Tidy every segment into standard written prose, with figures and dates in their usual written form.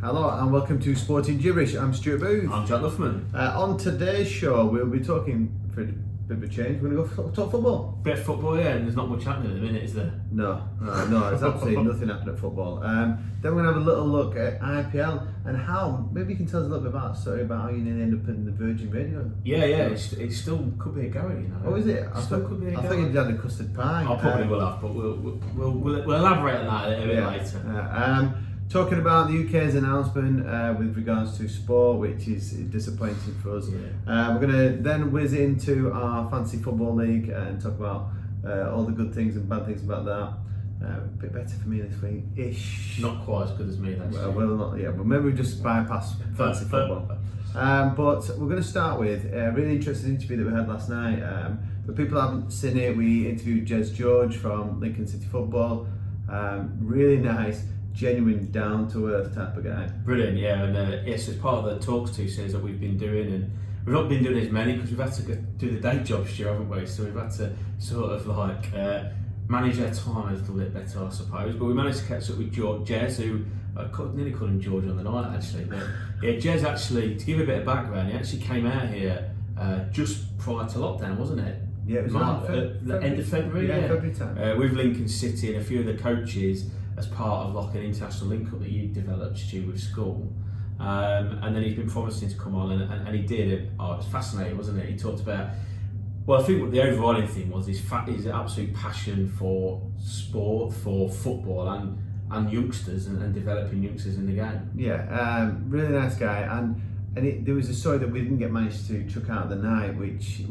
Hello and welcome to Sporting Gibberish. I'm Stuart Booth. I'm Jack Luffman. On today's show, we'll be talking, for a bit of a change, we're going to go talk football. Bit of football, yeah, and there's not much happening at the minute, is there? No, there's absolutely nothing happening at football. Then we're going to have a little look at IPL and how, maybe you can tell us a little bit about a story about how you nearly end up in the Virgin Radio. Yeah, it still could be a go, you know. Oh, is it? I Could be a thought go. you'd had a custard pie. I probably will have, but we'll elaborate on that a bit later. Talking about the UK's announcement with regards to sport, which is disappointing for us. Yeah. We're going to then whiz into our fantasy football league and talk about all the good things and bad things about that. A bit better for me this week-ish. Not quite as good as me, that's well, not yet, but maybe we just bypass fantasy football. But we're going to start with a really interesting interview that we had last night. For people who haven't seen it, we interviewed Jez George from Lincoln City Football. Really nice, genuine, down-to-earth type of guy. Brilliant, yeah, and yes, it's part of the Talks 2 series that we've been doing, and we've not been doing as many because we've had to do the day job, Stu, haven't we? So we've had to sort of like manage our time a little bit better, I suppose. But we managed to catch up with Jez, who I nearly called him George on the night actually. But yeah, Jez actually, to give a bit of background, he actually came out here just prior to lockdown, wasn't it? Yeah, it was the end of February. Yeah, February time. With Lincoln City and a few of the coaches as part of like an international link-up that you developed, Stu, with school. And then he's been promising to come on, and he did. It was fascinating, wasn't it? He talked about, well, I think what the overriding thing was his absolute passion for sport, for football, and youngsters, and developing youngsters in the game. Yeah, really nice guy, and there was a story that we didn't get managed to chuck out of the night, which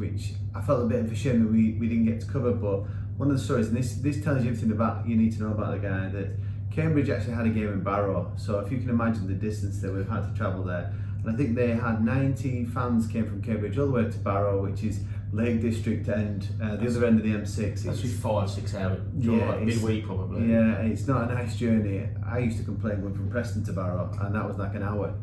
I felt a bit of a shame that we didn't get to cover. But one of the stories, and this tells you everything about you need to know about the guy, that Cambridge actually had a game in Barrow. So if you can imagine the distance that we've had to travel there, and I think they had 90 fans came from Cambridge all the way to Barrow, which is Lake District end, the other end of the M6. That's 5-6 hours drive, midweek probably. Yeah, it's not a nice journey. I used to complain going from Preston to Barrow, and that was like an hour.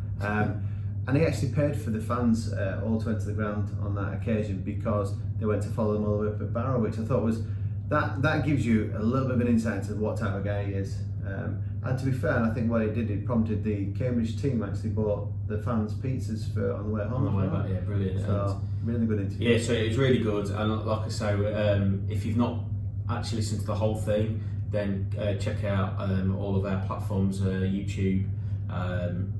And he actually paid for the fans all to enter the ground on that occasion because they went to follow them all the way up at Barrow, which I thought was, that gives you a little bit of an insight into what type of guy he is. And to be fair, I think what he did, it prompted the Cambridge team actually bought the fans pizzas for on the way home. On the way back, yeah, brilliant. So really good interview. Yeah, so it was really good, and like I say, if you've not actually listened to the whole thing, then check out all of our platforms, YouTube,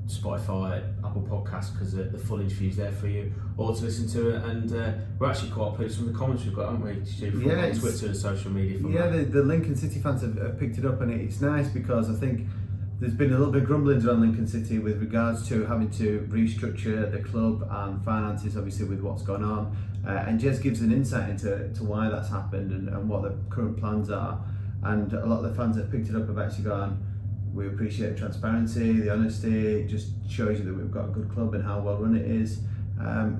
Spotify, Apple Podcasts, because the full interview's there for you all to listen to it. And we're actually quite pleased from the comments we've got, haven't we, from Twitter and social media. The Lincoln City fans have picked it up, and it's nice because I think there's been a little bit of grumblings around Lincoln City with regards to having to restructure the club and finances, obviously with what's gone on, and Jez gives an insight into why that's happened and what the current plans are. And a lot of the fans that picked it up have actually gone, we appreciate the transparency, the honesty. It just shows you that we've got a good club and how well run it is.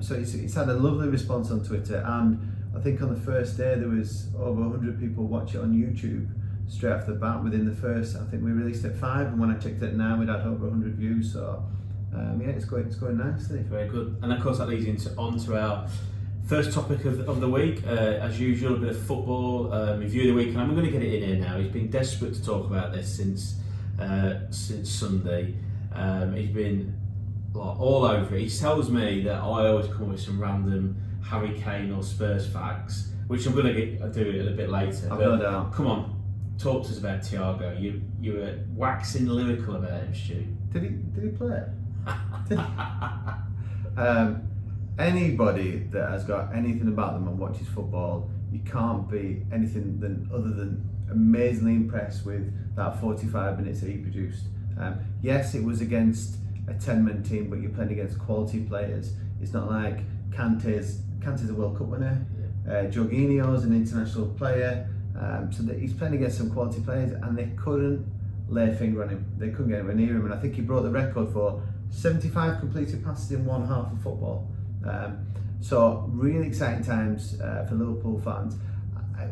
So it's had a lovely response on Twitter, and I think on the first day there was over 100 people watch it on YouTube straight off the bat within the first. I think we released at 5, and when I checked it now, we'd had over 100 views. So it's going nicely. Very good. And of course that leads onto our first topic of the week. As usual, a bit of football review of the week, and I'm going to get it in here now. He's been desperate to talk about this since Sunday. He's been like all over it. He tells me that I always come up with some random Harry Kane or Spurs facts, which I'm going to do it a bit later. I've no doubt. Come on, talk to us about Thiago. You were waxing lyrical about him, Stu. Did he play it? Anybody that has got anything about them and watches football, you can't be anything other than amazingly impressed with that 45 minutes that he produced. Yes, it was against a 10-man team, but you're playing against quality players. It's not like Kante's a World Cup winner, Jorginho's an international player, so that he's playing against some quality players, and they couldn't lay a finger on him. They couldn't get anywhere near him, and I think he broke the record for 75 completed passes in one half of football. So really exciting times for Liverpool fans.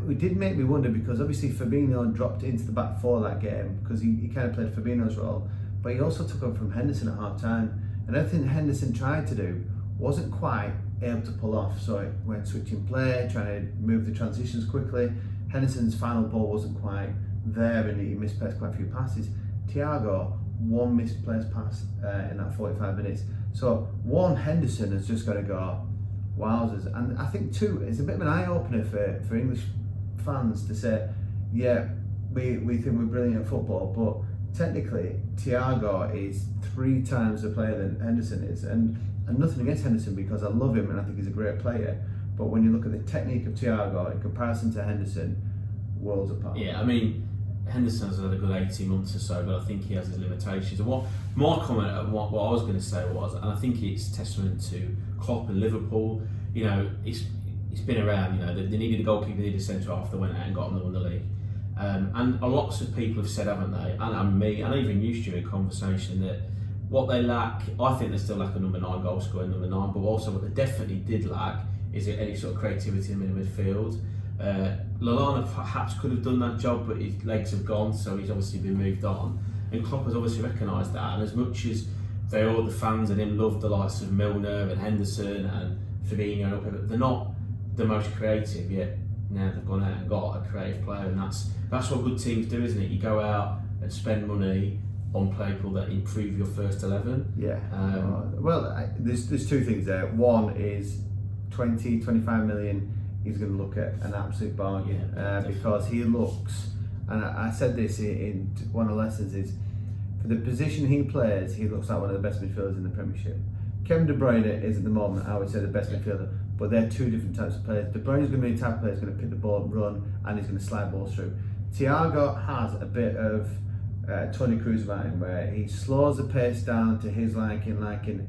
It did make me wonder because obviously Fabinho dropped into the back four that game because he kind of played Fabinho's role, but he also took over from Henderson at half time, and everything Henderson tried to do wasn't quite able to pull off. So it went switching play, trying to move the transitions quickly. Henderson's final ball wasn't quite there, and he misplaced quite a few passes. Thiago one misplaced pass in that 45 minutes. So one, Henderson has just got to go, wowzers. And I think two, it's a bit of an eye-opener for English fans to say, yeah, we think we're brilliant at football, but technically Thiago is 3 times the player than Henderson is. And nothing against Henderson, because I love him and I think he's a great player. But when you look at the technique of Thiago in comparison to Henderson, worlds apart. Yeah, I mean, Henderson's had a good 18 months or so, but I think he has his limitations. And what my comment and what I was going to say was, and I think it's testament to Klopp and Liverpool. You know, it's been around. You know, they needed a goalkeeper, they needed a centre half. They went out and got them, they won the league. And lots of people have said, haven't they? And me, and even you, Stuart, in conversation, that what they lack, I think they still lack a number 9 goal scorer, number 9. But also, what they definitely did lack is any sort of creativity in the midfield. Lallana perhaps could have done that job, but his legs have gone, so he's obviously been moved on. And Klopp has obviously recognised that. And as much as the fans and him love the likes of Milner and Henderson and Fabinho, they're not the most creative yet. Now they've gone out and got a creative player, and that's what good teams do, isn't it? You go out and spend money on people that improve your first 11. Yeah. There's 2 things there. One is 20-25 million. He's going to look at an absolute bargain, because he looks, and I said this in one of the lessons, is for the position he plays, he looks like one of the best midfielders in the Premiership. Kevin De Bruyne is at the moment, I would say, the best midfielder, but they're 2 different types of players. De Bruyne is going to be a type of player who's going to pick the ball, run, and he's going to slide balls through. Thiago has a bit of Tony Cruz about him, where he slows the pace down to his liking,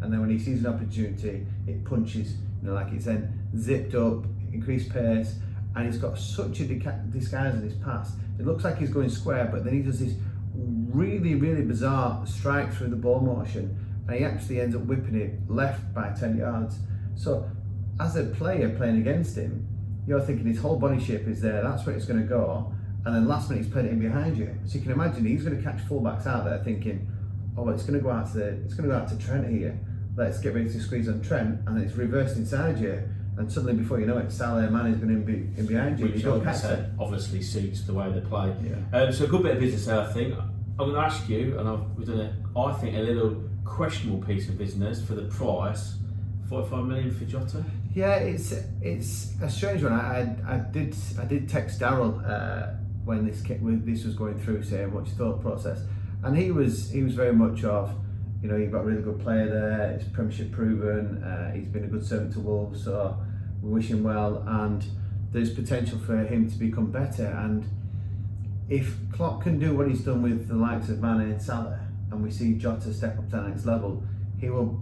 and then when he sees an opportunity, it punches, like it's then zipped up, increased pace, and he's got such a disguise in his pass. It looks like he's going square, but then he does this really, really bizarre strike through the ball motion, and he actually ends up whipping it left by 10 yards. So as a player playing against him, you're thinking his whole body shape is there, that's where it's going to go, and then last minute he's playing it in behind you. So you can imagine he's going to catch fullbacks out there thinking, oh, it's going to go out to Trent here. Let's get ready to squeeze on Trent, and then it's reversed inside you. And suddenly, before you know it, Salah and Mane is going to be in behind you. Which obviously suits the way they play. Yeah. So a good bit of business there, I think. I'm going to ask you, and we've done I think a little questionable piece of business for the price. 45 million for Jota. Yeah, it's a strange one. I did text Darryl when this was going through, saying what's your thought process, and he was very much of, you've got a really good player there, it's Premiership proven, he's been a good servant to Wolves, so we wish him well, and there's potential for him to become better. And if Klopp can do what he's done with the likes of Mane and Salah, and we see Jota step up to the next level, he will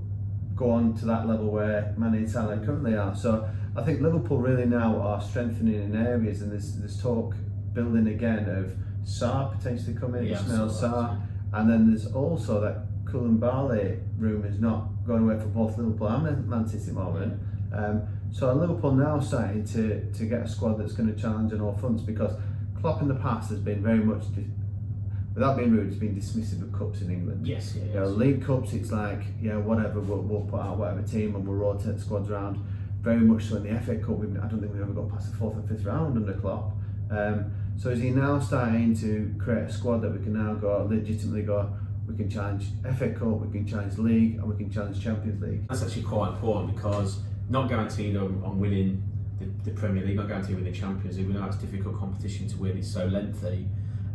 go on to that level where Mane and Salah currently are. So I think Liverpool really now are strengthening in areas, and there's talk building again of Sarr potentially coming, Ismail Sarr, and then there's also that Koulibaly rumours not going away for both Liverpool and Man City at the moment. So Liverpool now starting to get a squad that's going to challenge on all fronts, because Klopp in the past has been very much, without being rude, has been dismissive of cups in England. Yes. League cups, it's like, whatever, we'll put out whatever team and we'll rotate the squads around. Very much so in the FA Cup, I don't think we've ever got past the 4th and 5th round under Klopp. So is he now starting to create a squad that we can now legitimately go, we can challenge FA Cup, we can challenge League, and we can challenge Champions League? That's actually quite important, because not guaranteed on winning the Premier League, not guaranteed winning the Champions League. We know it's difficult competition to win, it's so lengthy.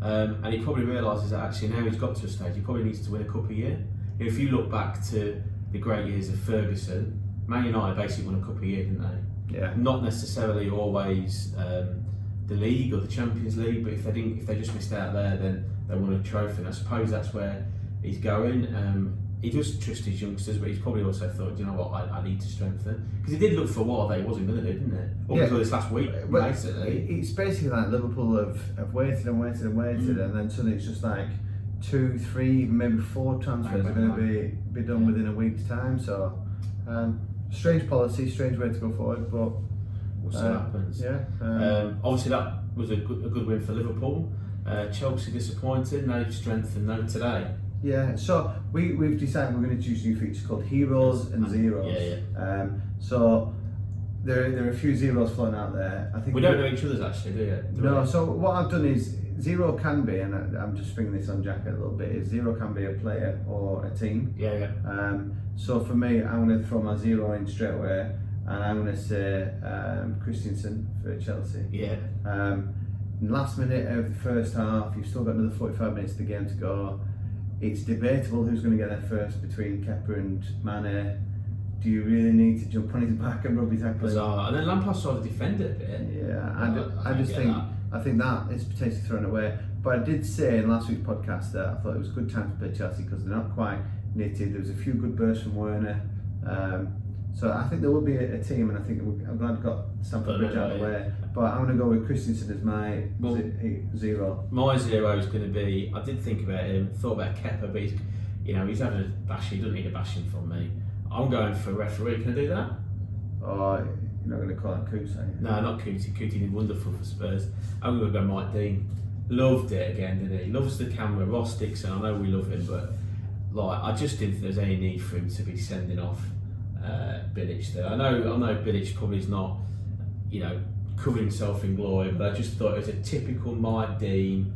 And he probably realises that actually now he's got to a stage, he probably needs to win a cup a year. If you look back to the great years of Ferguson, Man United basically won a cup a year, didn't they? Yeah. Not necessarily always the League or the Champions League, but if they just missed out there, then they won a trophy. And I suppose that's where he's going. He does trust his youngsters, but he's probably also thought, you know what, I need to strengthen. Because he did look for what they wasn't going to do, didn't it? Up until this last week, basically. It's basically like Liverpool have waited and waited and waited, and then suddenly it's just like 2, 3, maybe 4 transfers are going to be done within a week's time. So strange policy, strange way to go forward, but we'll see what happens. Obviously that was a good win for Liverpool. Chelsea disappointed, no strength and no today. Yeah, so we've decided we're going to choose a new feature called Heroes and Zeros. So there are a few zeros floating out there. I think we don't know each other's actually, do you? No. So what I've done is zero can be, and I'm just springing this on Jack a little bit, is zero can be a player or a team. Yeah. So for me, I'm going to throw my zero in straight away, and I'm going to say Christensen for Chelsea. Yeah. Last minute of the first half, you've still got another 45 minutes of the game to go. It's debatable who's going to get there first between Kepa and Mane. Do you really need to jump on his back and rugby tackle? Bizarre. And then Lampard sort of defended a bit. Yeah, I think that is potentially thrown away. But I did say in last week's podcast that I thought it was a good time to play Chelsea because they're not quite knitted. There was a few good bursts from Werner. So I think there will be a team, and I think I'm glad I got Stamford Bridge out of the way. But I'm going to go with Christensen as my zero. My zero is going to be. I did think about him, thought about Kepa, but he's having a bashing. He doesn't need a bashing from me. I'm going for referee. Can I do that? Oh, you're not going to call it Coots, are you? No, not Cootie. Cootie did wonderful for Spurs. I'm going to go Mike Dean. Loved it again, didn't he? Loves the camera. Ross Dixon. I know we love him, but I just didn't think there's any need for him to be sending off Bilic there. I know Bilic probably is not, covering himself in glory, but I just thought it was a typical Mike Dean,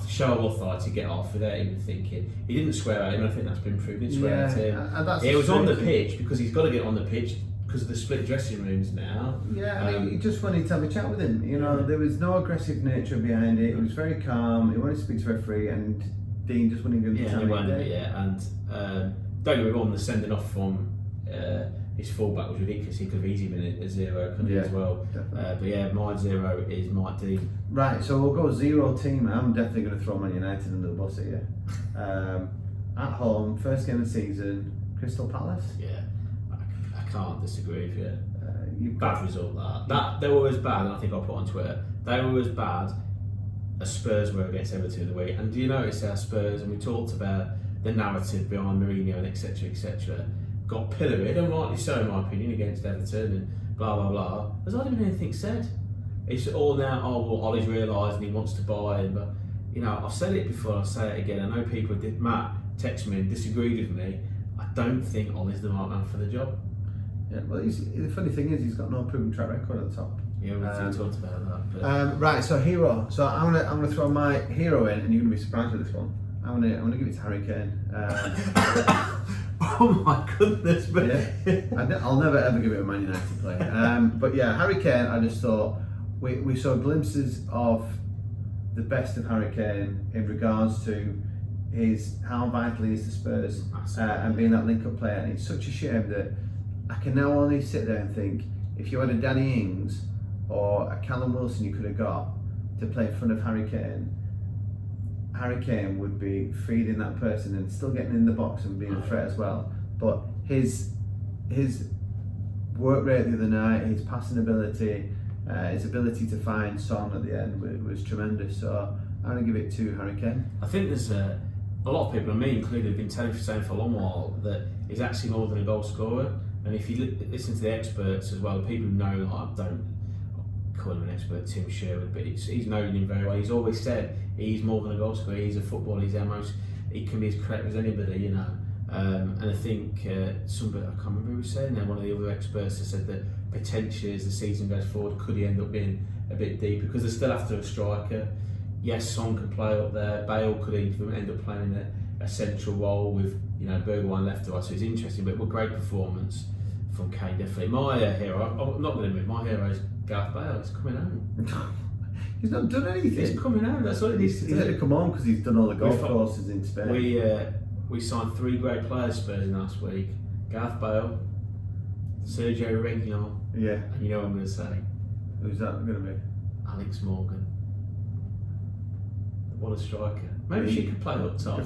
show of authority, get off without even thinking. He didn't swear at him, and I think that's been proven. He swear at him. He was on the pitch because he's got to get on the pitch because of the split dressing rooms now. Yeah, he just wanted to have a chat with him. There was no aggressive nature behind it. He was very calm. He wanted to speak to the referee, and Dean just wanted to give him time. And don't get me wrong, the sending off from his fullback was ridiculous. He could have easily been a zero, couldn't he, as well? But my zero is Mike Dean. Right, so we'll go zero team. I'm definitely going to throw Man United under the bus here. At home, first game of the season, Crystal Palace. Yeah, I can't disagree with you. Bad result that they were as bad, and I think I put on Twitter, they were as bad as Spurs were against Everton in the week. And do you notice how Spurs, and we talked about the narrative behind Mourinho and etc., got pilloried, and rightly so in my opinion, against Everton and blah blah blah. There's not even anything said. It's all now, Ollie's realised and he wants to buy him, but I've said it before, I'll say it again. I know people did. Matt texted me and disagreed with me. I don't think Ollie's the right man for the job. Yeah, well, the funny thing is he's got no proven track record at the top. Yeah, we talked about that. Right, so hero. So I'm gonna throw my hero in, and you're gonna be surprised with this one. I'm gonna give it to Harry Kane. Oh my goodness! But I'll never ever give it a Man United player. But yeah, Harry Kane. I just thought we saw glimpses of the best of Harry Kane in regards to how vital he is to Spurs and being that link-up player. And it's such a shame that I can now only sit there and think, if you had a Danny Ings or a Callum Wilson you could have got to play in front of Harry Kane would be feeding that person and still getting in the box and being a threat as well. But his work rate the other night, his passing ability, his ability to find Son at the end was tremendous. So I'm going to give it to Harry Kane. I think there's a lot of people, and me included, have been saying for a long while that he's actually more than a goal scorer. And if you listen to the experts as well, the people who know, I don't call him an expert, Tim Sherwood, but he's known him very well. He's always said he's more than a goal scorer. He's a footballer. He can be as correct as anybody, And I think somebody, I can't remember who was saying there, one of the other experts has said that potentially as the season goes forward, could he end up being a bit deeper because they're still after a striker. Yes, Son could play up there. Bale could even end up playing a central role with Bergwijn left to right. So it's interesting, but what great performance from Kane, definitely. My hero, I'm not going to admit, my hero is Gareth Bale. He's coming home. He's not done anything. He's coming home. That's what he needs to do. He's had to come home because he's done all the golf courses in Spain. We signed 3 great players Spurs last week. Gareth Bale, Sergio Reguilon. Yeah. And you know what I'm going to say? Who's that going to be? Alex Morgan. What a striker. Maybe she could play up top.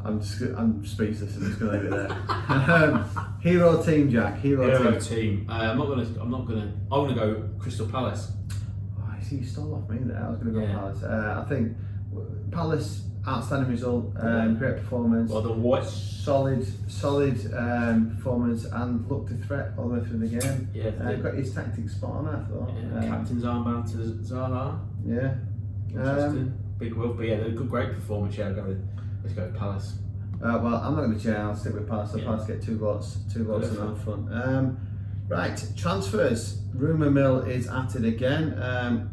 I'm speechless. I'm just going to leave it there. Hero team, Jack. Hero team. I'm going to go Crystal Palace. Oh, I see you stole off me there. I was going to go Palace. I think Palace, outstanding result, great performance. Well, the what? Solid performance and looked a threat all the way through the game. Yeah, got his tactics spot on, I thought. Captain's armband to Zaha. Yeah. Interesting. Big Wolf, but yeah, they're a great performance. Yeah, let's go with Palace. Well, I'm not going to change. I'll stick with Palace. So Palace get 2 votes on that front. Right, transfers. Rumour mill is at it again.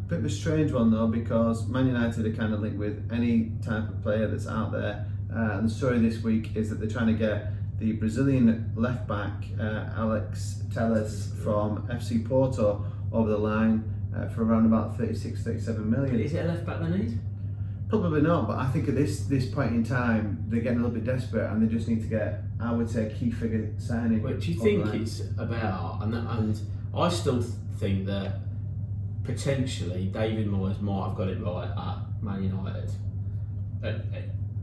Bit of a strange one though, because Man United are kind of linked with any type of player that's out there. And the story this week is that they're trying to get the Brazilian left back Alex Telles from FC Porto over the line for around about 36-37 million. Is it a left back they need? Probably not, but I think at this point in time they're getting a little bit desperate and they just need to get, I would say, a key figure signing. But do you think it's about, and I still think that potentially David Moyes might have got it right at Man United,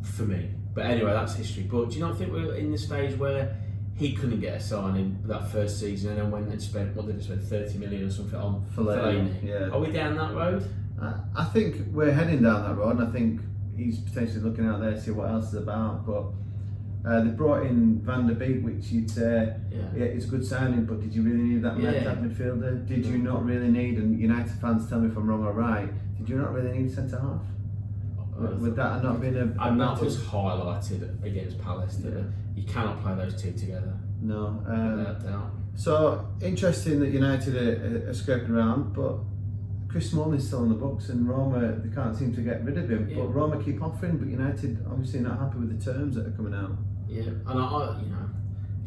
for me. But anyway, that's history. But do you not think we're in the stage where he couldn't get a signing that first season and then went and spent, what did he spend, 30 million or something on Fellaini? Yeah. Are we down that road? I think we're heading down that road, and I think he's potentially looking out there to see what else is about. But they brought in Van der Beek, which you'd say, yeah, it's a good signing, but did you really need that midfielder? Did you not really need, and United fans tell me if I'm wrong or right, did you not really need a centre half? Would that not been a and that was highlighted against Palace, that you cannot play those two together. No. Without doubt. So, interesting that United are scraping around, but Chris Smalley's still on the books, and Roma, they can't seem to get rid of him. Yeah. But Roma keep offering, but United obviously not happy with the terms that are coming out. Yeah, and I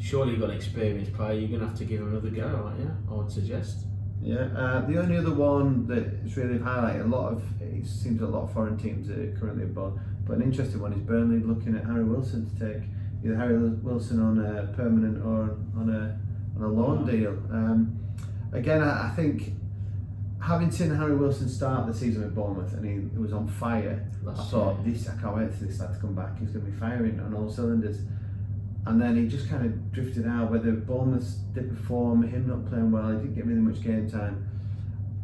surely you've got an experienced player, you're going to have to give him another go, aren't you? I would suggest. Yeah, the only other one that is really highlighted, it seems a lot of foreign teams are currently involved, but an interesting one is Burnley looking at Harry Wilson to take either Harry Wilson on a permanent or on a loan deal. Again, I think, having seen Harry Wilson start the season with Bournemouth and he was on fire, I thought, I can't wait for this lad to come back, he's going to be firing on all cylinders. And then he just kind of drifted out, whether Bournemouth didn't perform, him not playing well, he didn't get really much game time.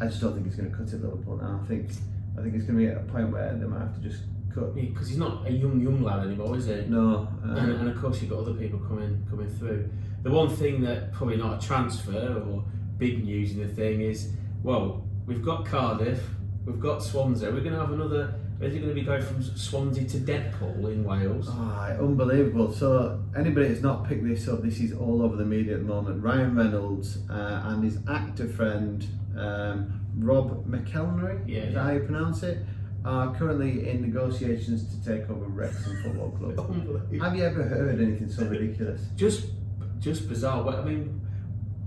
I just don't think he's going to cut it Liverpool now. I think it's going to be at a point where they might have to just cut. Because he's not a young lad anymore, is he? No. And of course you've got other people coming through. The one thing that probably not a transfer or big news in the thing is, well, we've got Cardiff, we've got Swansea, we're going to have another. Is it going to be going from Swansea to Deadpool in Wales? Oh, unbelievable. So, anybody that's not picked this up, this is all over the media at the moment. Ryan Reynolds and his actor friend, Rob McElhenney, is that how you pronounce it, are currently in negotiations to take over Wrexham Football Club. Have you ever heard anything so ridiculous? Just bizarre. I mean,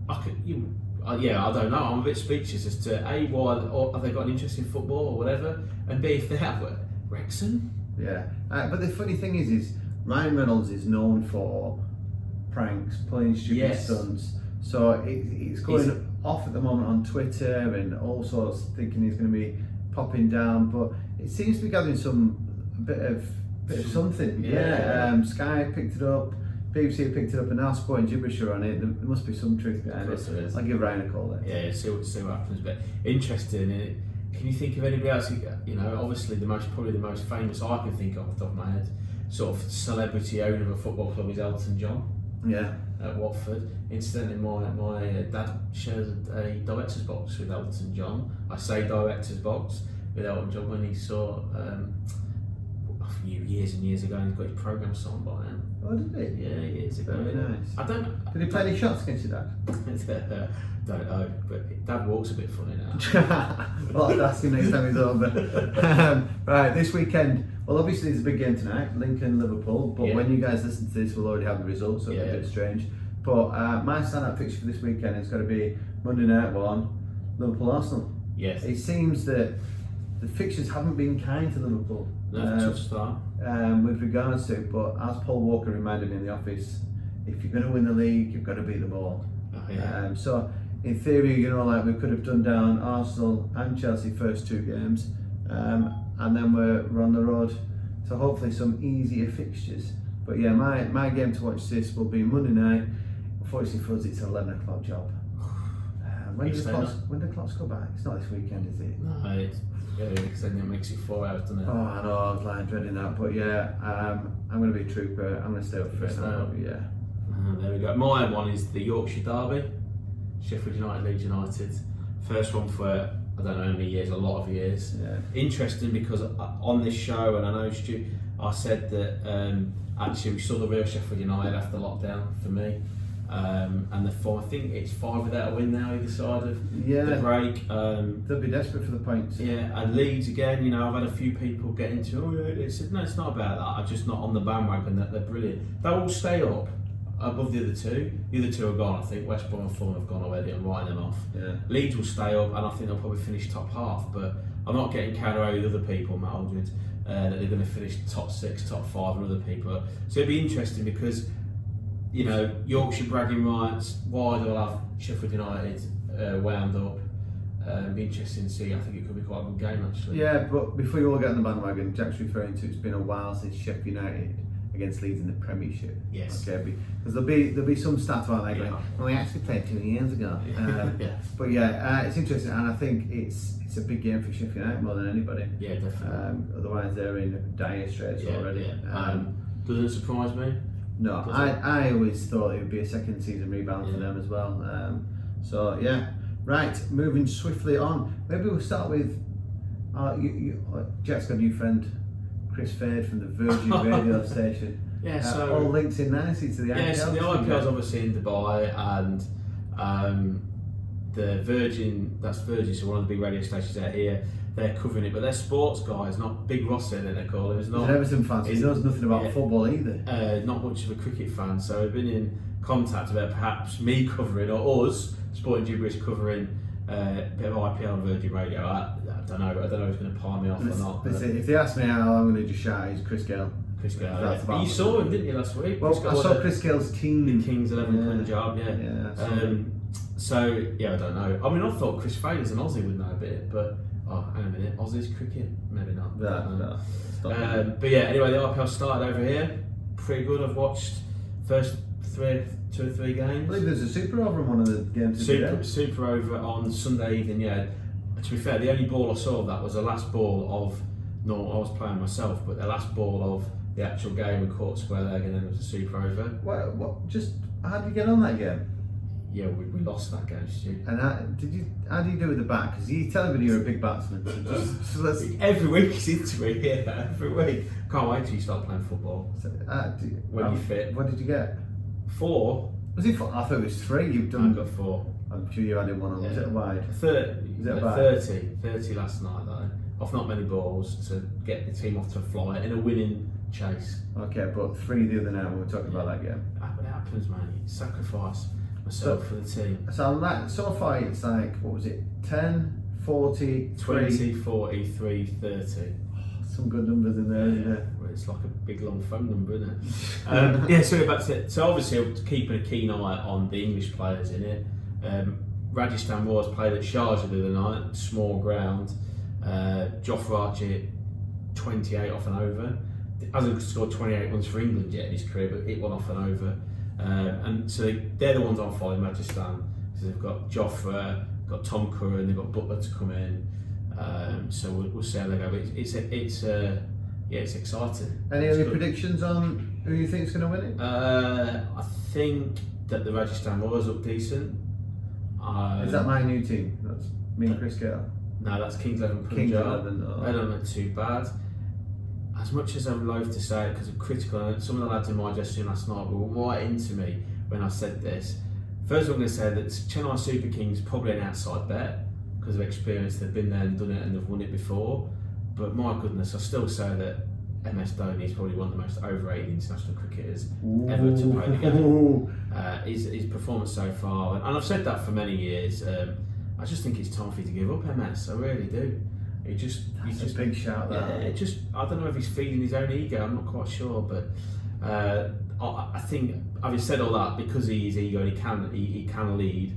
I don't know. I'm a bit speechless as to A, why, or have they got an interest in football or whatever, and B, if they have, Wrexham? Yeah, but the funny thing is Ryan Reynolds is known for pranks, playing stupid stunts. So it's going off at the moment on Twitter and all sorts, thinking he's going to be popping down, but it seems to be gathering a bit of something. Sky picked it up. BBC picked it up and now sporting gibberish on it. There must be some truth behind it. I'll give Ryan a call then. Yeah, see what happens. But interesting. Can you think of anybody else? Obviously probably the most famous I can think of off the top of my head, sort of celebrity owner of a football club is Elton John. Yeah. At Watford. Incidentally, my dad shares a director's box with Elton John. I say director's box with Elton John when he saw years and years ago, and he's got his programme song by him. Oh, did he? Yeah, years ago. Very nice. I don't. Did he play any shots against your dad? Don't know, but Dad walks a bit funny now. Well, I'll ask him next time he's over. Right, this weekend. Well, obviously it's a big game tonight, Lincoln-Liverpool. But when you guys listen to this, we'll already have the results, so it'll be a bit strange. But my stand-up fixture for this weekend is going to be Monday night one, Liverpool-Arsenal. Yes. It seems that the fixtures haven't been kind to Liverpool. Tough start. With regards to, but as Paul Walker reminded me in the office, if you're going to win the league, you've got to beat them all. Oh, yeah. So in theory, we could have done down Arsenal and Chelsea first two games, and then we're on the road to hopefully some easier fixtures. But yeah, my game to watch this will be Monday night. Unfortunately for us, it's an 11 o'clock job. When do the clocks go back? It's not this weekend, is it? No, it's because then it makes it 4 hours, doesn't it? Oh, I know, I was like dreading that, but yeah, I'm going to be a trooper. I'm going to stay up for it. Yeah. There we go. My one is the Yorkshire Derby, Sheffield United, Leeds United. First one for I don't know how many years, a lot of years. Yeah. Interesting because on this show, and I know Stu, I said that actually we saw the real Sheffield United after lockdown for me. and I think it's 5 without a win now either side of Yeah. the break. They'll be desperate for the points. Yeah, and Leeds again. I've had a few people get into, it's not about that. I'm just not on the bandwagon that they're brilliant. They will stay up above the other two. The other two are gone. I think West Brom and Fulham have gone already. I'm writing them off. Yeah. Leeds will stay up, and I think they'll probably finish top half. But I'm not getting carried away with other people, Matt Aldridge, that they're going to finish top 6, top 5, and other people. So it'll be interesting because, Yorkshire bragging rights, wide will have Sheffield United wound up. It'll be interesting to see. I think it could be quite a good game actually. Yeah, but before you all get on the bandwagon, Jack's referring to it's been a while since Sheffield United against Leeds in the Premiership. Yes. Okay, because there'll be some stats about that going. Yeah. Well, we actually played 2 years ago. Yeah. But yeah, it's interesting, and I think it's a big game for Sheffield United more than anybody. Yeah, definitely. Otherwise, they're in dire straits already. Yeah. Doesn't surprise me. No, I always thought it would be a second season rebound for them as well. So yeah, right. Moving swiftly on. Maybe we'll start with Jack's got a new friend, Chris Fade from the Virgin Radio station. Yeah, so all linked in nicely to the IPL. Yeah, so the IPL's obviously in Dubai, and the Virgin, that's Virgin, so one of the big radio stations out here, they're covering it, but they're sports guys, not Big Rossi, they call him. He's an Everton fan, so he knows nothing about football either. Not much of a cricket fan, so we've been in contact about perhaps me covering, or us, Sporting Gibberish, covering a bit of IPL on Virgin Radio. I don't know who's going to palm me off or not. If they ask me how, I'm going to just shout, he's Chris Gale. Chris Gale, yeah. You saw him, didn't you, last week? Well, I saw Chris Gale's team. The Kings 11 Punjab, yeah. So, yeah, I don't know. I mean, I thought Chris Fade as an Aussie would know a bit, but, hang on a minute, Aussie's cricket? Maybe not. No. But yeah, anyway, the IPL started over here. Pretty good. I've watched first 2 or 3 games. I believe there's a super over in one of the games. Super over on Sunday evening, yeah. To be fair, the only ball I saw of that was the last ball of, I was playing myself, but the last ball of the actual game with caught square leg, and then it was a super over. How did you get on that game? Yeah, we lost that game, Stu. And how do you do with the bat? Because you tell me you're a big batsman. So every week he's into me, yeah, every week. Can't wait till you start playing football. When you're fit. What did you get? 4. Was it 4? I thought it was 3. You've done. I got 4. I'm sure you added one on. Was it wide? 30 last night though. Off not many balls to get the team off to a fly in a winning chase. Okay, but 3 the other night when we were talking about that game. But it happens, man. You sacrifice myself for the team. So far it's like, what was it? 10, 40, 20, 40, 3, 30. Some good numbers in there, isn't there? Well, it's like a big long phone number, isn't it? So back to it. So obviously I'm keeping a keen eye on the English players in it. Radisson was played at Sharjah the other night, small ground. Jofra Archie, 28 off and over. Hasn't scored 28 runs for England yet in his career, but hit one off and over. And so they're the ones I'm following, Radisson. So they've got Jofra, got Tom Curran, they've got Butler to come in. So we'll see how they go. But it's exciting. Any other predictions on who you think is going to win it? I think that the Radisson Royals look decent. Is that my new team? That's me and Chris Gale. No, that's Kings 11 Punjab. Kings 11. They don't look too bad. As much as I'm loath to say it because I'm critical, and some of the lads in my dressing room last night were right into me when I said this. First, I'm going to say that Chennai Super Kings probably an outside bet because of experience. They've been there and done it, and they've won it before. But my goodness, I still say that MS Dhoni is probably one of the most overrated international cricketers ever to play the game. His performance so far, and I've said that for many years. I just think it's time for you to give up, MS. I really do. He's just a big shout. I don't know if he's feeding his own ego. I'm not quite sure, but I think, having said all that, because he's ego and he can lead,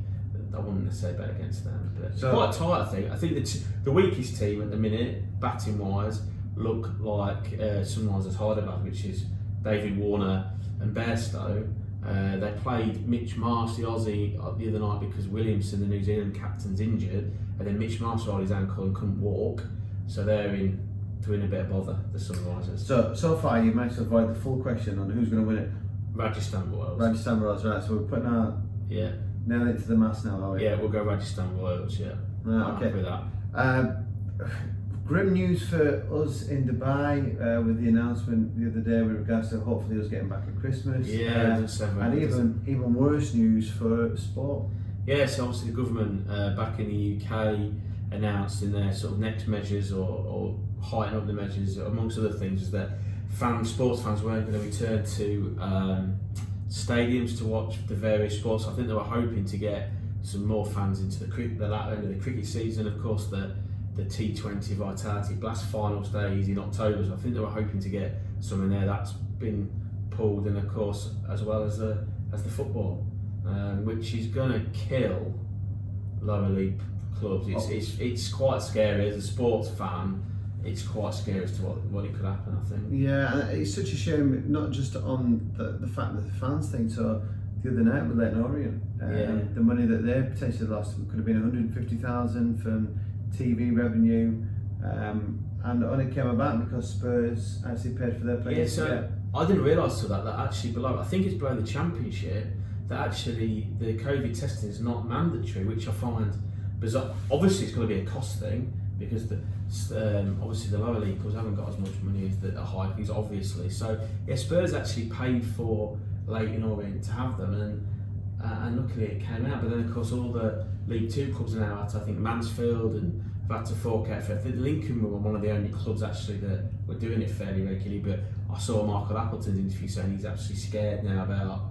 I wouldn't necessarily bet against them. But so, quite tight, I think. I think the weakest team at the minute, batting wise, look like Sunrisers Hyderabad, which is David Warner and Bairstow. They played Mitch Marsh, the Aussie, the other night because Williamson, the New Zealand captain's injured, and then Mitch Marsh rolled his ankle and couldn't walk, so they're doing a bit of bother, the Sunrisers. So far you managed to avoid the full question on who's going to win it. Radisson Royals. Radisson Royals, right, so we're putting our nail it to the mast now, are we? Yeah, we'll go Radisson Royals, yeah. Right, okay. With that. Grim news for us in Dubai with the announcement the other day with regards to hopefully us getting back at Christmas. And even worse news for sport. Yeah, so obviously the government back in the UK announced in their sort of next measures or heightening up the measures, amongst other things, is that sports fans weren't going to return to stadiums to watch the various sports. I think they were hoping to get some more fans into the latter end of the cricket season. Of course, the T20 Vitality Blast final stays in October, so I think they were hoping to get some in there. That's been pulled, and of course, as well as the football, which is going to kill lower league clubs. It's quite scary as a sports fan. It's quite scary as to what it could happen, I think. Yeah, and it's such a shame, not just on the fact that the fans think so. The other night with Leighton Orient, the money that they potentially lost could have been 150,000 from TV revenue, and only came about because Spurs actually paid for their players. Yeah, so I didn't realise that actually below, I think it's below the Championship, that actually the COVID testing is not mandatory, which I find bizarre. Obviously it's going to be a cost thing, because obviously the lower league clubs haven't got as much money as the high leagues, obviously. So yeah, Spurs actually paid for Leighton Orient to have them, and luckily it came out. But then of course all the League Two clubs are now at, I think, Mansfield, and have had to fork out for it. I think Lincoln were one of the only clubs actually that were doing it fairly regularly. But I saw Michael Appleton's interview saying he's actually scared now about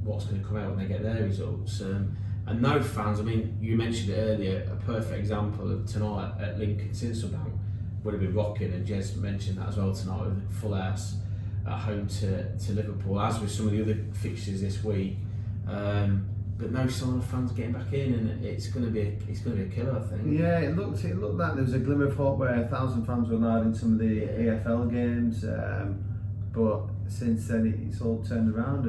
what's going to come out when they get their results. And no fans, I mean, you mentioned it earlier, a perfect example of tonight at Lincoln Sinsselbank would have been rocking, and Jez mentioned that as well tonight, with a full house at home to Liverpool, as with some of the other fixtures this week. But no sign of fans getting back in, and it's going to be a killer, I think. Yeah, it looked like there was a glimmer of hope where 1,000 fans were allowed in some of the AFL games, but since then it's all turned around,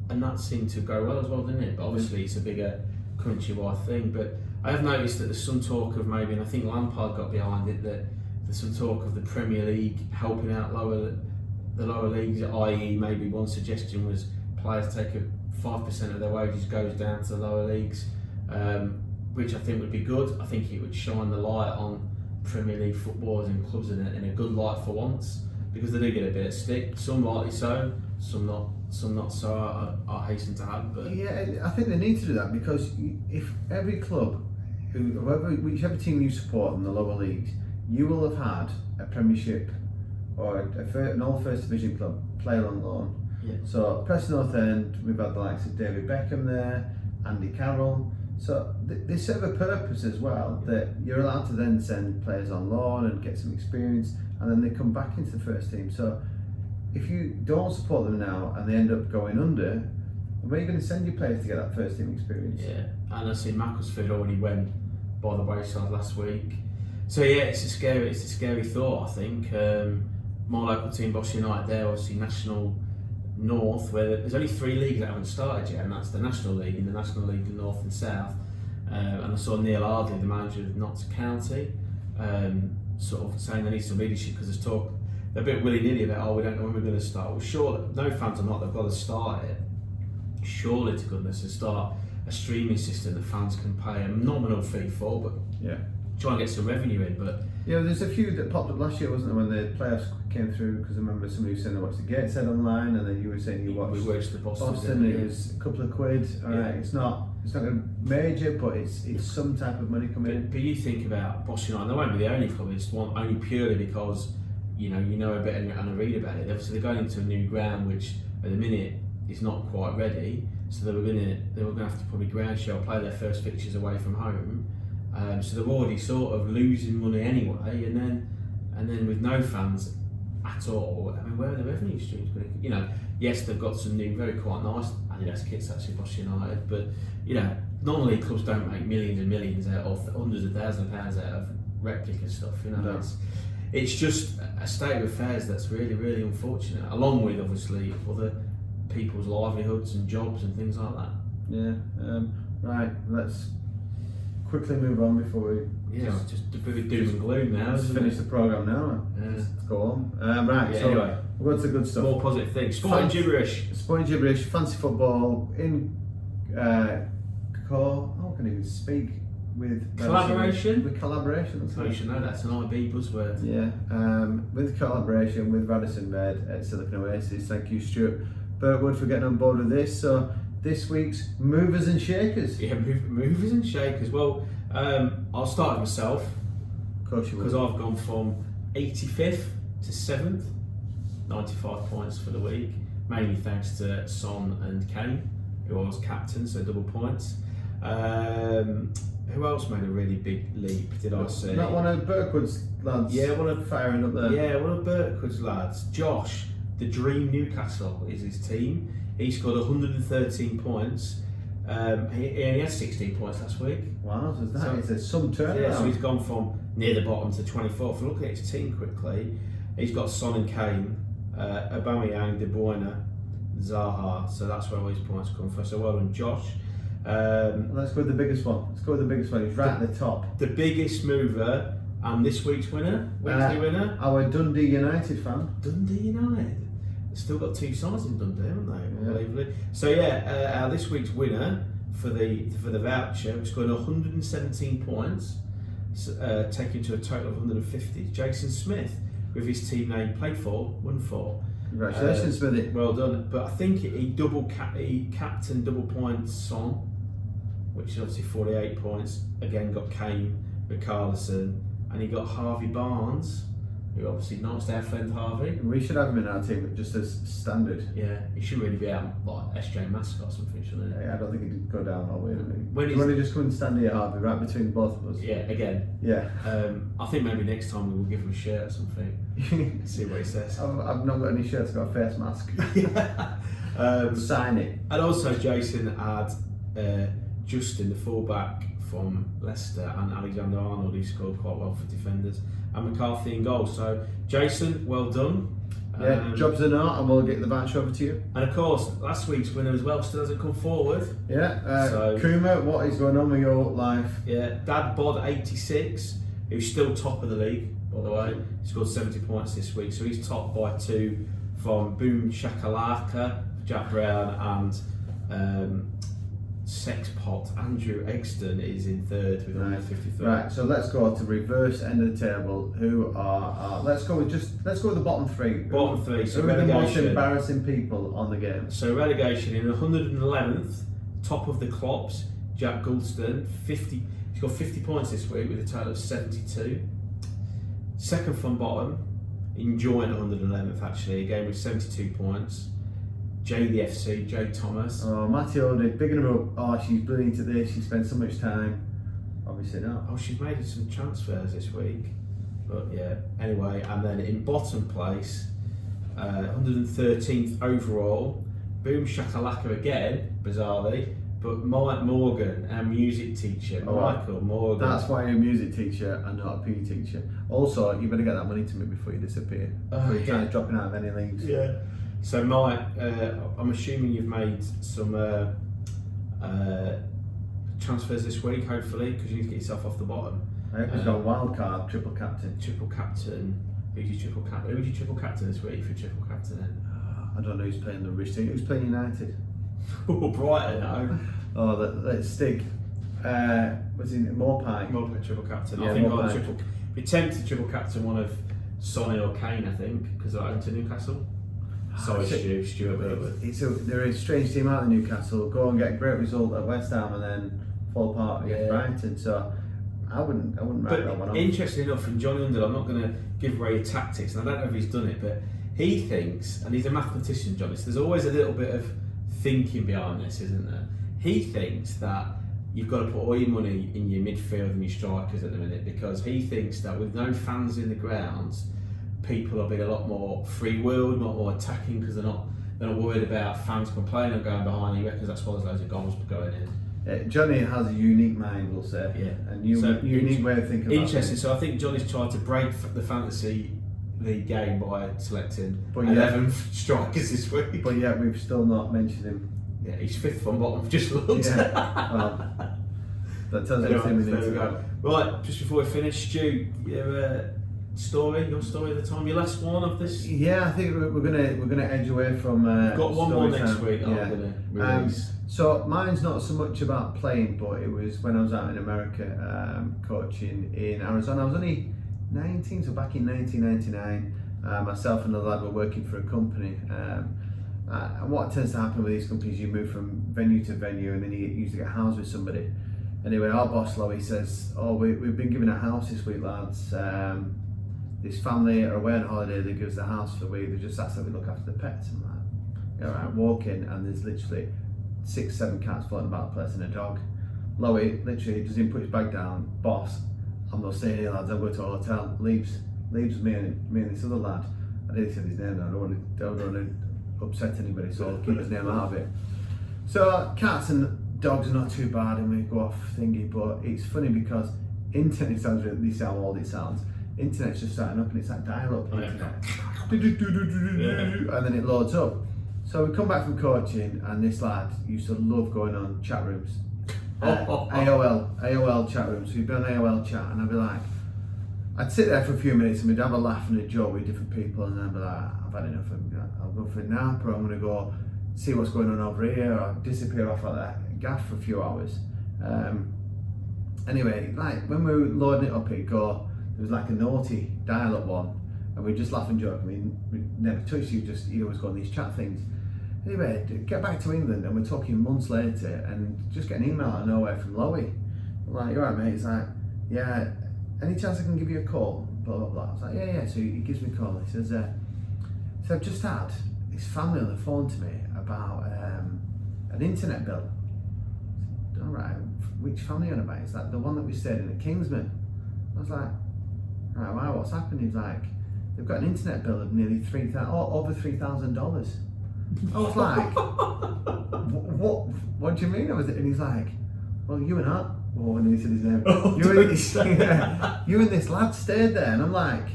and that seemed to go well as well, didn't it? But obviously it's a bigger countrywide thing. But I have noticed that there's some talk of maybe, and I think Lampard got behind it, that there's some talk of the Premier League helping out the lower leagues, i.e. maybe one suggestion was players take 5% of their wages goes down to the lower leagues, which I think would be good. I think it would shine the light on Premier League footballers and clubs in a good light for once, because they do get a bit of stick, some rightly so, some not so, I hasten to add. But yeah, I think they need to do that, because if every club, whichever team you support in the lower leagues, you will have had a Premiership or an old First Division club player on loan. Yeah. So Preston North End, we've had the likes of David Beckham there, Andy Carroll. So they serve a purpose as well, that you're allowed to then send players on loan and get some experience, and then they come back into the first team. So if you don't support them now and they end up going under, where are you going to send your players to get that first team experience? Yeah, and I see Macclesfield already went by the wayside last week. So yeah, it's a scary thought, I think. My local team, Bosch United, they're obviously National North, where there's only 3 leagues that haven't started yet, and that's the National League, and the National League in North and South. And I saw Neil Ardley, the manager of Notts County, sort of saying they need some leadership, because there's talk, they're a bit willy-nilly about, we don't know when we're going to start. Well, sure, no fans or not, they've got to start it. Surely, to goodness, and start a streaming system that fans can pay a nominal fee for, but try and get some revenue in. But yeah, there's a few that popped up last year, wasn't there, when the playoffs came through? Because I remember somebody was saying they watched the Gateshead online, and then you were saying you watched. We watched the Boston. It was a couple of quid. All right, it's not going to major, but it's some type of money coming in. But you think about Boston United, they won't be the only club. It's one only purely because you know a bit and I read about it. Obviously, they're going into a new ground, which at the minute is not quite ready. So they were going to have to probably ground share, play their first fixtures away from home. So they're already sort of losing money anyway, and then with no fans at all, I mean, where are the revenue streams going to? You know, yes, they've got some new, very quite nice Adidas kits actually, Bosch United, but you know, normally clubs don't make millions and millions out of, hundreds of thousands of pounds out of replica stuff. You know, No. It's just a state of affairs that's really, really unfortunate. Along with obviously other people's livelihoods and jobs and things like that. Yeah. Right. Let's quickly move on before we just a bit of doom and gloom now. Let's finish the programme now. Let's go on. Right. Yeah, So anyway, what's the good stuff? more positive things. Sporting gibberish. Sporting gibberish. Fancy football in. I can't even speak. with Collaboration? With collaboration. That's So you should know that's an IB buzzword. Yeah, with collaboration with Radisson Red at Silicon Oasis. Thank you, Stuart Burtwood, for getting on board with this. So this week's movers and shakers. Yeah, movers and shakers. Well, I'll start with myself. Of course you will. Because I've gone from 85th to 7th, 95 points for the week, mainly thanks to Son and Kane, who I was captain, so double points. Who else made a really big leap, did I see? Not one of Burtwood's lads. Yeah, one of firing up there. Yeah, one of Burtwood's lads, Josh, the Dream Newcastle is his team. He scored 113 points. He only had 16 points last week. Wow, so that is some turnaround. Yeah, so he's gone from near the bottom to 24th. Look at his team quickly. He's got Son and Kane, Aubameyang, De Bruyne, Zaha. So that's where all his points come from. So well done, Josh. Let's go with the biggest one. He's right at the top. The biggest mover and this week's winner, weekly winner. Our Dundee United fan. Dundee United. They've still got two sides in Dundee, haven't they? Yeah. Unbelievably. So yeah, our this week's winner for the voucher, we scored 117 points, taking to a total of 150. Jason Smith, with his team name played for, won for. Congratulations, Smithy. Well done. But I think he captained double points Son, which is obviously 48 points. Again, got Kane, Richarlison, and he got Harvey Barnes, who obviously knocks our friend Harvey. We should have him in our team just as standard. Yeah, he should really be out like SJ mascot or something, shouldn't he? Yeah, I don't think he'd go down that way. When you want to just come and stand here, Harvey, right between both of us? Yeah, again. Yeah. I think maybe next time we will give him a shirt or something. See what he says. I've not got any shirts, I've got a face mask. Sign it. And also Jason had Justin, the fullback from Leicester, and Alexander Arnold, who scored quite well for defenders, and McCarthy in goal. So Jason, well done. Yeah, jobs are not, and we'll get the voucher over to you. And of course, last week's winner as well still hasn't come forward. Yeah, Kuma, what is going on with your life? Yeah, Dad Bod 86, who's still top of the league, by the way. He scored 70 points this week, so he's top by 2 from Boom Shakalaka, Jack Brown, and Sexpot. Andrew Egston is in 3rd with 153. Right, so let's go to reverse end of the table. Who are let's go with the bottom 3. Bottom 3. So who are the most relegation. embarrassing people on the game? So relegation in 111th, top of the Klops, Jack Goulston, 50. He's got 50 points this week with a total of 72. Second from bottom, enjoying 111th actually, again with 72 points. JDFC, Joe Thomas. Oh, Matilda, bigging her up. Oh, she's brilliant at this. She spent so much time. Obviously not. Oh, she's made some transfers this week. But yeah, anyway, and then in bottom place, 113th overall, Boom Shakalaka again, bizarrely, but Mike Morgan, our music teacher, Michael Morgan. That's why you're a music teacher and not a PE teacher. Also, you better get that money to me before you disappear. Before you're trying to dropping out of any leagues. Yeah. So Mike, I'm assuming you've made some transfers this week, hopefully, because you need to get yourself off the bottom. I hope he's got a wild card, triple captain. Triple captain. Who's your triple captain? Who's your triple captain this week for triple captain? I don't know who's playing the rich team. Who's playing United? Oh, Brighton, no. Oh, let's Stig. Was he Morpie? Morpie triple captain. Yeah, I think Morpie. I'll be tempted to triple captain one of Sonny or Kane, I think, because I own to Newcastle. Sorry, Stuart Burtwood. They're a strange team out of Newcastle. Go and get a great result at West Ham and then fall apart against Brighton. So I wouldn't write that one off. Interesting enough, from Johnny Underl, I'm not going to give away your tactics, and I don't know if he's done it, but he thinks, and he's a mathematician, Johnny, so there's always a little bit of thinking behind this, isn't there? He thinks that you've got to put all your money in your midfield and your strikers at the minute, because he thinks that with no fans in the grounds, people are being a lot more free-willed, not more attacking, because they're not worried about fans complaining or going behind. He reckons that's why there's loads of goals going in. Yeah, Johnny has a unique mind, we'll say. Yeah. And unique way of thinking about Interesting. things. So I think Johnny's tried to break the fantasy league game by selecting But 11 strikers this week. But yet we've still not mentioned him. Yeah, he's 5th from bottom. Just looked. Yeah. Well, that tells you everything we need to go. Right, just before we finish, Stu, your your story of the time, your last one of this. Yeah, I think we're gonna edge away from. We've got one more story next time. week. Yeah. I'm gonna release. So mine's not so much about playing, but it was when I was out in America coaching in Arizona. I was only 19, so back in 1999, myself and another lad were working for a company. And what tends to happen with these companies, you move from venue to venue, and then you usually get housed with somebody. Anyway, our boss Lowy says, "Oh, we've been given a house this week, lads. This family are away on holiday. They give us the house for the week. They just asked that we look after the pets." I'm like, "Yeah, right." Walk in, and there's literally 6-7 cats floating about the place and a dog. Lowy literally doesn't even put his bag down. Boss, I'm not staying here, lads. I'm going to a hotel. Leaves with me and this other lad. I didn't say his name. Now. I don't want to upset anybody, so I'll keep his name out of it. So cats and dogs are not too bad, and we go off thingy. But it's funny because internet sounds really. This is how old it sounds. Internet's just starting up, and it's like dial-up internet, and then it loads up. So we come back from coaching, and this lad used to love going on chat rooms, AOL chat rooms. So he'd be on AOL chat, and I'd be like, I'd sit there for a few minutes, and we'd have a laugh and a joke with different people, and then I'd be like, I've had enough. I'll go for a nap, or I'm going to go see what's going on over here, or I'll disappear off like that gaff for a few hours. Anyway, like when we were loading it up, it'd go. There was like a naughty dial-up one, and we'd just laugh and joke. I mean, we never touched you, just always go on these chat things. Anyway, get back to England, and we're talking months later, and just get an email out of nowhere from Lowy. I'm like, "You alright, mate?" He's like, "Yeah, any chance I can give you a call?" Blah blah blah. I was like, "Yeah." So he gives me a call. He says, "So I've just had this family on the phone to me about an internet bill." All right, which family are you on about? It's like the one that we stayed in at Kingsman. I was like, "Right, wow, what's happened?" He's like, "They've got an internet bill of nearly over $3,000. I was like, what do you mean? And he's like, "Well, you and I," well, when he said his name, you and this lad stayed there, and I'm like,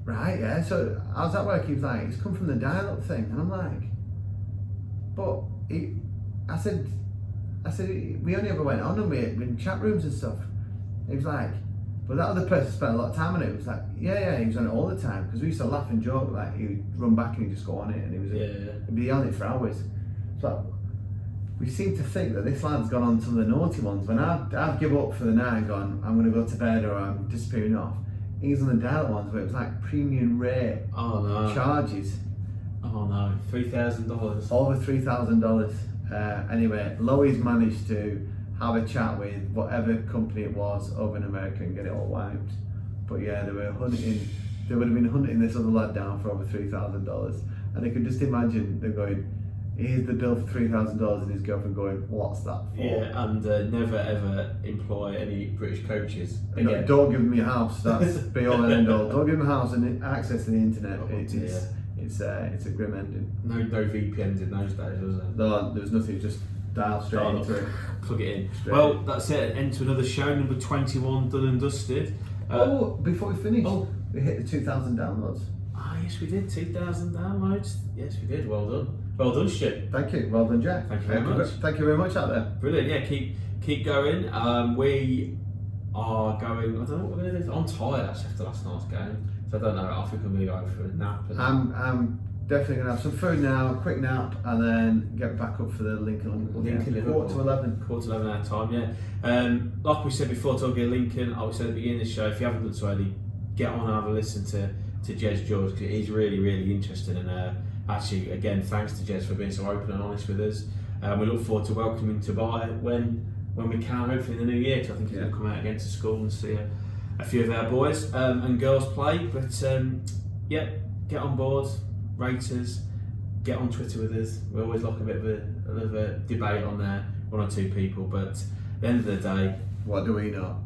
"Right, yeah, so how's that work?" He was like, "It's come from the dial-up thing," and I'm like, "But I said, we only ever went on them in chat rooms and stuff." He was like, "But that other person spent a lot of time on it." It was like, yeah, he was on it all the time, because we used to laugh and joke, like he would run back and he'd just go on it, and he'd be on it for hours. So we seem to think that this lad's gone on some of the naughty ones. When I've give up for the night and gone, I'm going to go to bed or I'm disappearing off, he's on the dial ones where it was like premium rate charges. Oh no, $3,000. Over $3,000. Anyway, Lowy's managed to have a chat with whatever company it was over in America and get it all wiped. But yeah, they would have been hunting this other lad down for over $3,000. And I could just imagine them going, "Here's the bill for $3,000," and his girlfriend going, "What's that for?" Yeah, and never ever employ any British coaches again. No, don't give them your house. That's be all and end all. Don't give them a house and access to the internet. It's a grim ending. No VPNs in those days, was there? No, there was nothing. Just dial straight into it. Plug it in. Straight well, in. That's it. End to another show, number 21, done and dusted. Before we finish, we hit the 2,000 downloads. Yes, we did. 2,000 downloads. Yes, we did. Well done. Well done, Stu. Thank you. Well done, Jack. Thank you very much. Thank you very much out there. Brilliant. Yeah, keep going. We are going. I don't know what we're going to do. I'm tired actually after last night's game, so I don't know. I think I'm going to go for a nap. I'm definitely going to have some food now, a quick nap, and then get back up for the Lincoln Liverpool. Quarter to 11. Quarter to 11 our time, yeah. Like we said before, talking Lincoln, I said at the beginning of the show, if you haven't done so already, get on and have a listen to Jez George, because he's really, really interesting. And actually, again, thanks to Jez for being so open and honest with us. We look forward to welcoming him to Dubai when we can, hopefully in the new year, because I think he's going to come out again to school and see a few of our boys and girls play. But get on board, rate us, get on Twitter with us. We always like a bit of a debate on there, one or two people, but at the end of the day, what do we know?